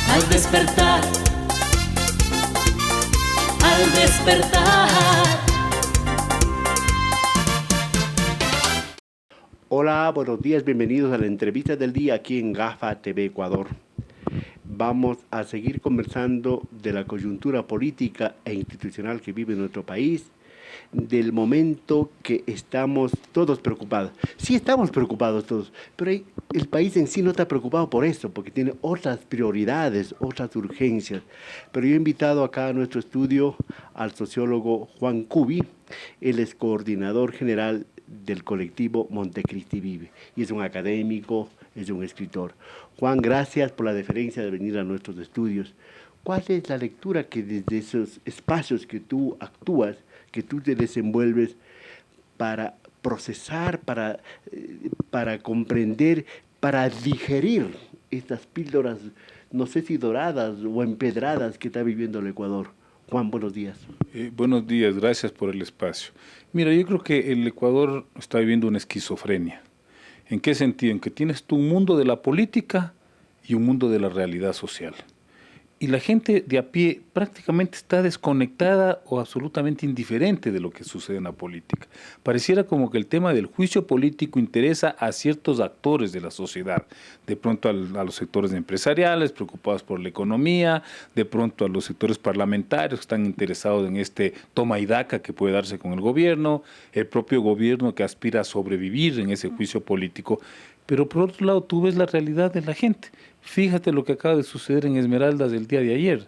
al despertar, al despertar. Hola, buenos días, bienvenidos a la entrevista del día aquí en GAFA TV Ecuador. Vamos a seguir conversando de la coyuntura política e institucional que vive nuestro país, del momento que estamos todos preocupados. Sí estamos preocupados todos, pero el país en sí no está preocupado por eso, porque tiene otras prioridades, otras urgencias. Pero yo he invitado acá a nuestro estudio al sociólogo Juan Cubi. Él es coordinador general del colectivo Montecristi Vive, y es un académico, es un escritor. Juan, gracias por la deferencia de venir a nuestros estudios. ¿Cuál es la lectura que desde esos espacios que tú actúas, que tú te desenvuelves para procesar, para comprender, para digerir estas píldoras, no sé si doradas o empedradas que está viviendo el Ecuador? Juan, buenos días. Buenos días, gracias por el espacio. Mira, yo creo que el Ecuador está viviendo una esquizofrenia. ¿En qué sentido? En que tienes tú un mundo de la política y un mundo de la realidad social. Y la gente de a pie prácticamente está desconectada o absolutamente indiferente de lo que sucede en la política. Pareciera como que el tema del juicio político interesa a ciertos actores de la sociedad, de pronto a los sectores empresariales preocupados por la economía, de pronto a los sectores parlamentarios que están interesados en este toma y daca que puede darse con el propio gobierno que aspira a sobrevivir en ese juicio político. Pero por otro lado, tú ves la realidad de la gente. Fíjate lo que acaba de suceder en Esmeraldas el día de ayer.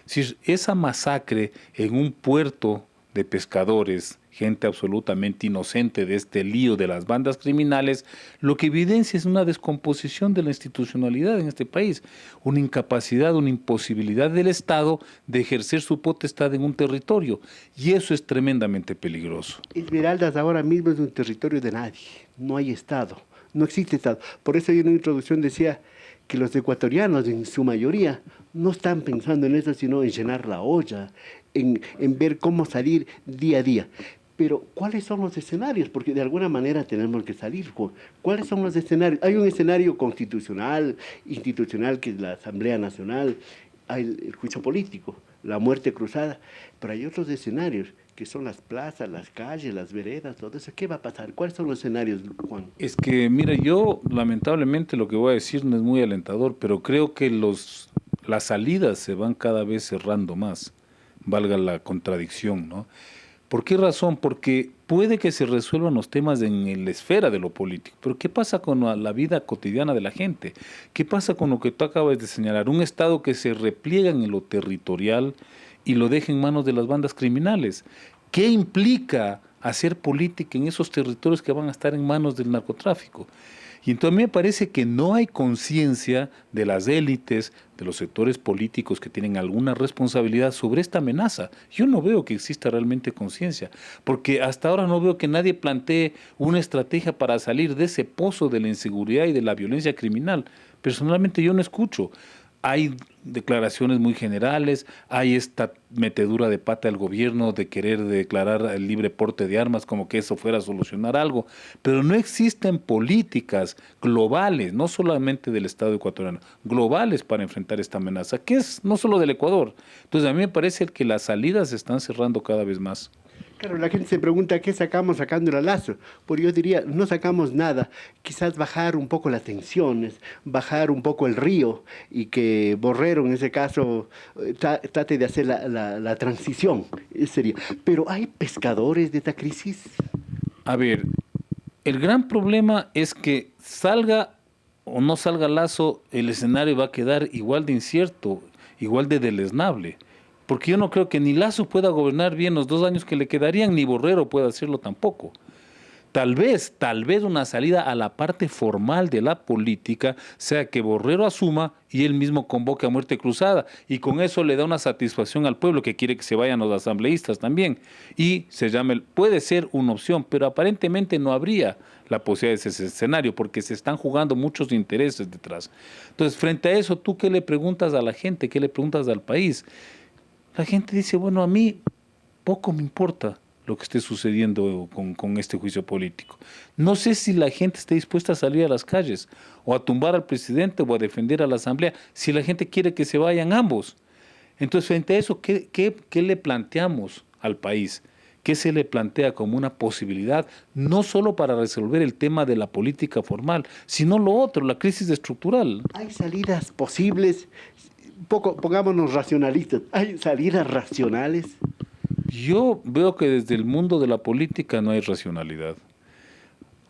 Si esa masacre en un puerto de pescadores, gente absolutamente inocente de este lío de las bandas criminales, lo que evidencia es una descomposición de la institucionalidad en este país, una incapacidad, una imposibilidad del Estado de ejercer su potestad en un territorio, y eso es tremendamente peligroso. Esmeraldas ahora mismo es un territorio de nadie, no hay Estado. No existe Estado. Por eso yo en una introducción decía que los ecuatorianos, en su mayoría, no están pensando en eso, sino en llenar la olla, en ver cómo salir día a día. Pero, ¿cuáles son los escenarios? Porque de alguna manera tenemos que salir, Juan. ¿Cuáles son los escenarios? Hay un escenario constitucional, institucional, que es la Asamblea Nacional, hay el juicio político, la muerte cruzada, pero hay otros escenarios, que son las plazas, las calles, las veredas, todo eso. ¿Qué va a pasar? ¿Cuáles son los escenarios, Juan? Es que, mira, yo lamentablemente lo que voy a decir no es muy alentador, pero creo que las salidas se van cada vez cerrando más, valga la contradicción, ¿no? ¿Por qué razón? Porque puede que se resuelvan los temas en la esfera de lo político, pero ¿qué pasa con la vida cotidiana de la gente? ¿Qué pasa con lo que tú acabas de señalar? Un Estado que se repliega en lo territorial y lo deja en manos de las bandas criminales. ¿Qué implica hacer política en esos territorios que van a estar en manos del narcotráfico? Y entonces a mí me parece que no hay conciencia de las élites, de los sectores políticos que tienen alguna responsabilidad sobre esta amenaza. Yo no veo que exista realmente conciencia, porque hasta ahora no veo que nadie plantee una estrategia para salir de ese pozo de la inseguridad y de la violencia criminal. Personalmente yo no escucho. Hay declaraciones muy generales, hay esta metedura de pata del gobierno de querer declarar el libre porte de armas como que eso fuera a solucionar algo, pero no existen políticas globales, no solamente del Estado ecuatoriano, globales para enfrentar esta amenaza, que es no solo del Ecuador. Entonces a mí me parece que las salidas se están cerrando cada vez más. Claro, la gente se pregunta qué sacamos sacando el lazo. Pues yo diría, no sacamos nada. Quizás bajar un poco las tensiones, bajar un poco el río y que Borrero, en ese caso, trate de hacer la transición. Sería. Pero ¿hay pescadores de esta crisis? A ver, el gran problema es que salga o no salga Lazo, el escenario va a quedar igual de incierto, igual de deleznable. Porque yo no creo que ni Lazo pueda gobernar bien los 2 años que le quedarían, ni Borrero pueda hacerlo tampoco. Tal vez una salida a la parte formal de la política sea que Borrero asuma y él mismo convoque a muerte cruzada, y con eso le da una satisfacción al pueblo que quiere que se vayan los asambleístas también, y puede ser una opción, pero aparentemente no habría la posibilidad de ese escenario porque se están jugando muchos intereses detrás. Entonces, frente a eso, ¿tú qué le preguntas a la gente? ¿Qué le preguntas al país? La gente dice, bueno, a mí poco me importa. lo que esté sucediendo con este juicio político. No sé si la gente está dispuesta a salir a las calles o a tumbar al presidente o a defender a la Asamblea, si la gente quiere que se vayan ambos. Entonces, frente a eso, ¿qué le planteamos al país? ¿Qué se le plantea como una posibilidad, no solo para resolver el tema de la política formal, sino lo otro, la crisis estructural? ¿Hay salidas posibles? Pongámonos racionalistas. ¿Hay salidas racionales? Yo veo que desde el mundo de la política no hay racionalidad.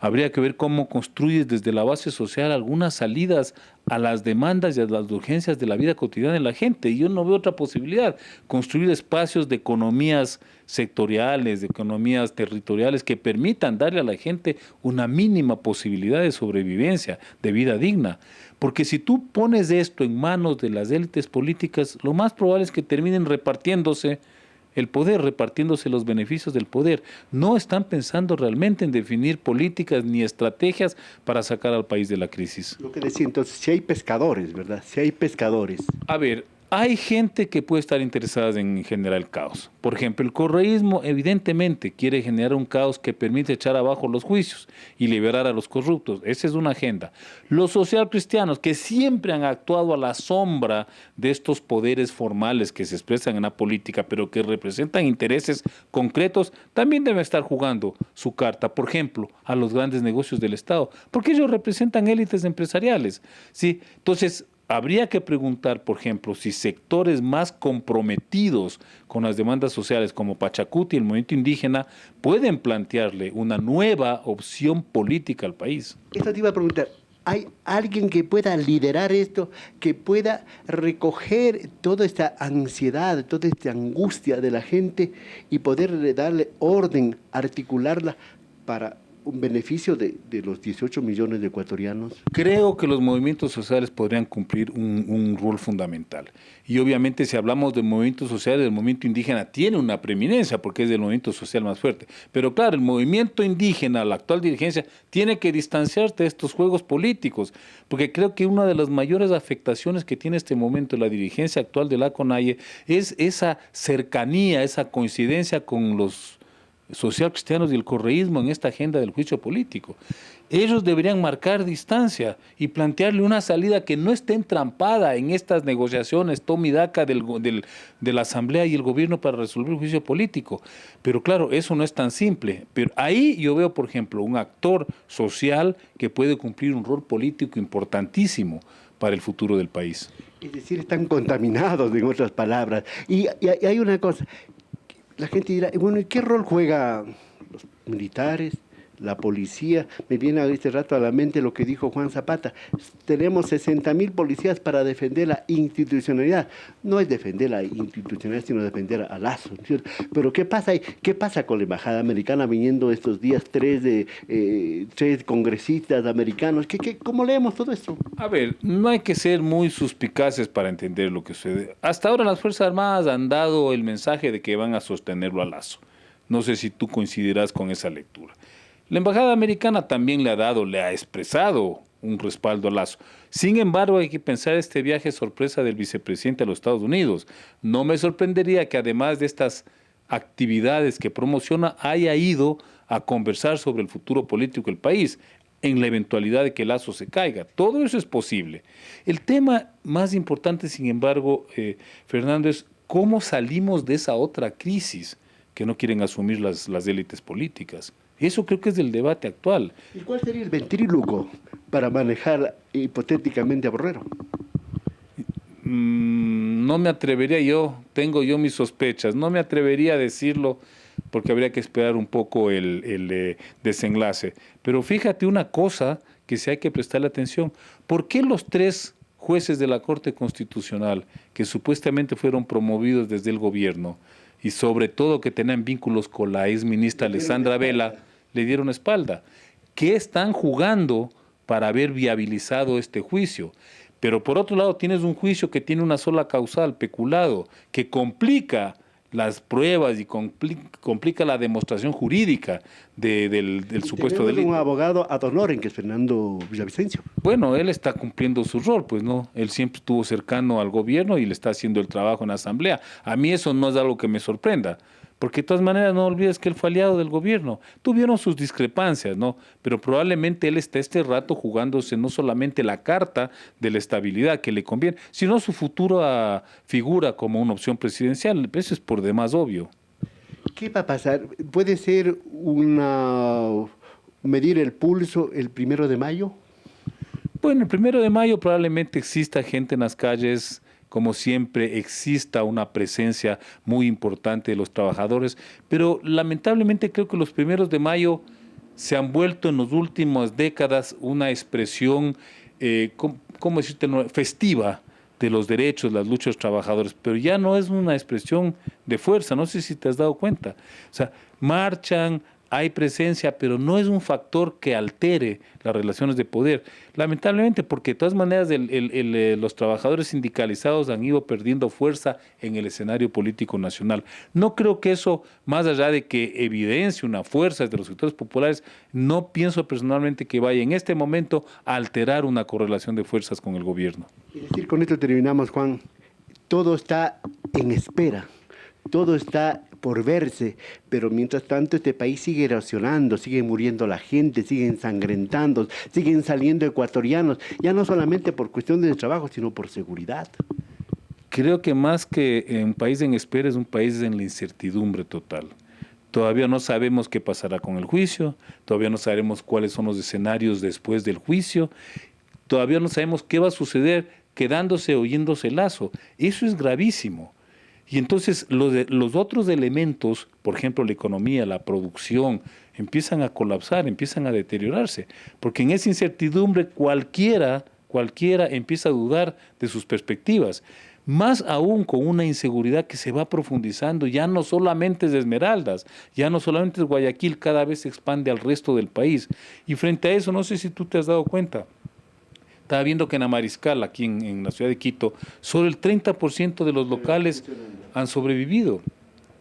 Habría que ver cómo construyes desde la base social algunas salidas a las demandas y a las urgencias de la vida cotidiana de la gente. Y yo no veo otra posibilidad. Construir espacios de economías sectoriales, de economías territoriales que permitan darle a la gente una mínima posibilidad de sobrevivencia, de vida digna. Porque si tú pones esto en manos de las élites políticas, lo más probable es que terminen repartiéndose el poder, repartiéndose los beneficios del poder. No están pensando realmente en definir políticas ni estrategias para sacar al país de la crisis. Lo que decía entonces, si hay pescadores, ¿verdad? Si hay pescadores. A ver, hay gente que puede estar interesada en generar el caos. Por ejemplo, el correísmo evidentemente quiere generar un caos que permite echar abajo los juicios y liberar a los corruptos. Esa es una agenda. Los socialcristianos, que siempre han actuado a la sombra de estos poderes formales que se expresan en la política, pero que representan intereses concretos, también deben estar jugando su carta, por ejemplo, a los grandes negocios del Estado, porque ellos representan élites empresariales, ¿sí? Entonces, habría que preguntar, por ejemplo, si sectores más comprometidos con las demandas sociales como Pachacuti y el movimiento indígena pueden plantearle una nueva opción política al país. Esto te iba a preguntar, ¿hay alguien que pueda liderar esto, que pueda recoger toda esta ansiedad, toda esta angustia de la gente y poder darle orden, articularla para un beneficio de los 18 millones de ecuatorianos? Creo que los movimientos sociales podrían cumplir un rol fundamental. Y obviamente si hablamos de movimientos sociales, el movimiento indígena tiene una preeminencia porque es el movimiento social más fuerte. Pero claro, el movimiento indígena, la actual dirigencia, tiene que distanciarse de estos juegos políticos, porque creo que una de las mayores afectaciones que tiene este momento la dirigencia actual de la CONAIE es esa cercanía, esa coincidencia con los socialcristianos y el correísmo en esta agenda del juicio político. Ellos deberían marcar distancia y plantearle una salida que no esté entrampada en estas negociaciones toma y daca de la Asamblea y el gobierno para resolver el juicio político. Pero claro, eso no es tan simple. Pero ahí yo veo, por ejemplo, un actor social que puede cumplir un rol político importantísimo para el futuro del país. Es decir, están contaminados, en otras palabras. Y hay una cosa, la gente dirá, bueno, ¿y qué rol juegan los militares, la policía? Me viene a este rato a la mente lo que dijo Juan Zapata. Tenemos 60.000 policías para defender la institucionalidad. No es defender la institucionalidad, sino defender a Lazo, ¿cierto? Pero ¿qué pasa ahí? ¿Qué pasa con la embajada americana viniendo estos días tres congresistas americanos? ¿Cómo leemos todo esto? A ver, no hay que ser muy suspicaces para entender lo que sucede. Hasta ahora las Fuerzas Armadas han dado el mensaje de que van a sostenerlo a Lazo. No sé si tú coincidirás con esa lectura. La embajada americana también le ha expresado un respaldo a Lazo. Sin embargo, hay que pensar este viaje sorpresa del vicepresidente a los Estados Unidos. No me sorprendería que además de estas actividades que promociona, haya ido a conversar sobre el futuro político del país, en la eventualidad de que Lazo se caiga. Todo eso es posible. El tema más importante, sin embargo, Fernando, es cómo salimos de esa otra crisis que no quieren asumir las élites políticas. Eso creo que es el debate actual. ¿Y cuál sería el ventríloco para manejar hipotéticamente a Borrero? No me atrevería tengo yo mis sospechas, no me atrevería a decirlo porque habría que esperar un poco el desenlace. Pero fíjate una cosa que sí hay que prestarle atención. ¿Por qué los tres jueces de la Corte Constitucional, que supuestamente fueron promovidos desde el gobierno, y sobre todo que tenían vínculos con la exministra Alessandra Vela, le dieron espalda? ¿Qué están jugando para haber viabilizado este juicio? Pero por otro lado tienes un juicio que tiene una sola causal, peculado, que complica las pruebas y complica la demostración jurídica del supuesto delito. Un abogado ad honorem, que es Fernando Villavicencio. Bueno, él está cumpliendo su rol, pues no, él siempre estuvo cercano al gobierno y le está haciendo el trabajo en la asamblea. A mí eso no es algo que me sorprenda, porque de todas maneras no olvides que él fue aliado del gobierno. Tuvieron sus discrepancias, ¿no? Pero probablemente él está este rato jugándose no solamente la carta de la estabilidad que le conviene, sino su futura figura como una opción presidencial. Eso es por demás obvio. ¿Qué va a pasar? ¿Puede ser medir el pulso el 1 de mayo? Bueno, el 1 de mayo probablemente exista gente en las calles, como siempre exista una presencia muy importante de los trabajadores, pero lamentablemente creo que los 1 de mayo se han vuelto en las últimas décadas una expresión, ¿cómo decirte?, festiva de los derechos, las luchas de los trabajadores, pero ya no es una expresión de fuerza, no sé si te has dado cuenta. O sea, marchan, hay presencia, pero no es un factor que altere las relaciones de poder. Lamentablemente, porque de todas maneras los trabajadores sindicalizados han ido perdiendo fuerza en el escenario político nacional. No creo que eso, más allá de que evidencie una fuerza de los sectores populares, no pienso personalmente que vaya en este momento a alterar una correlación de fuerzas con el gobierno. Es decir, con esto terminamos, Juan. Todo está en espera. Todo está por verse, pero mientras tanto este país sigue erosionando, sigue muriendo la gente, sigue ensangrentando, siguen saliendo ecuatorianos, ya no solamente por cuestión de trabajo, sino por seguridad. Creo que más que un país en espera es un país en la incertidumbre total. Todavía no sabemos qué pasará con el juicio, todavía no sabemos cuáles son los escenarios después del juicio, todavía no sabemos qué va a suceder quedándose o yéndose el lazo. Eso es gravísimo. Y entonces los otros elementos, por ejemplo, la economía, la producción, empiezan a colapsar, empiezan a deteriorarse, porque en esa incertidumbre cualquiera empieza a dudar de sus perspectivas, más aún con una inseguridad que se va profundizando, ya no solamente es de Esmeraldas, ya no solamente es Guayaquil, cada vez se expande al resto del país. Y frente a eso, no sé si tú te has dado cuenta, estaba viendo que en Amariscal, aquí en la ciudad de Quito, solo el 30% de los locales han sobrevivido.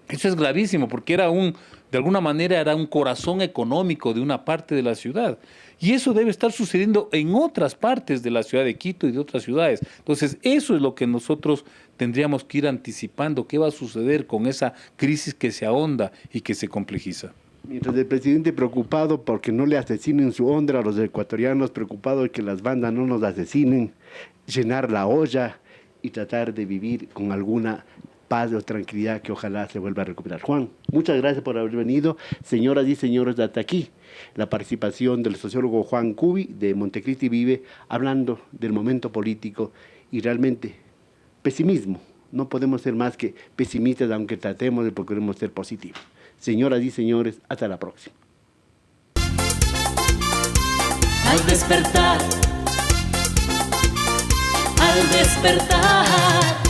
Eso es gravísimo porque de alguna manera era un corazón económico de una parte de la ciudad. Y eso debe estar sucediendo en otras partes de la ciudad de Quito y de otras ciudades. Entonces, eso es lo que nosotros tendríamos que ir anticipando, qué va a suceder con esa crisis que se ahonda y que se complejiza. Mientras el presidente preocupado porque no le asesinen su honra a los ecuatorianos, preocupado de que las bandas no nos asesinen, llenar la olla y tratar de vivir con alguna paz o tranquilidad que ojalá se vuelva a recuperar. Juan, muchas gracias por haber venido. Señoras y señores, hasta aquí la participación del sociólogo Juan Cubi de Montecristi Vive, hablando del momento político y realmente pesimismo. No podemos ser más que pesimistas, aunque tratemos de procuremos ser positivos. Señoras y señores, hasta la próxima. Al despertar, al despertar.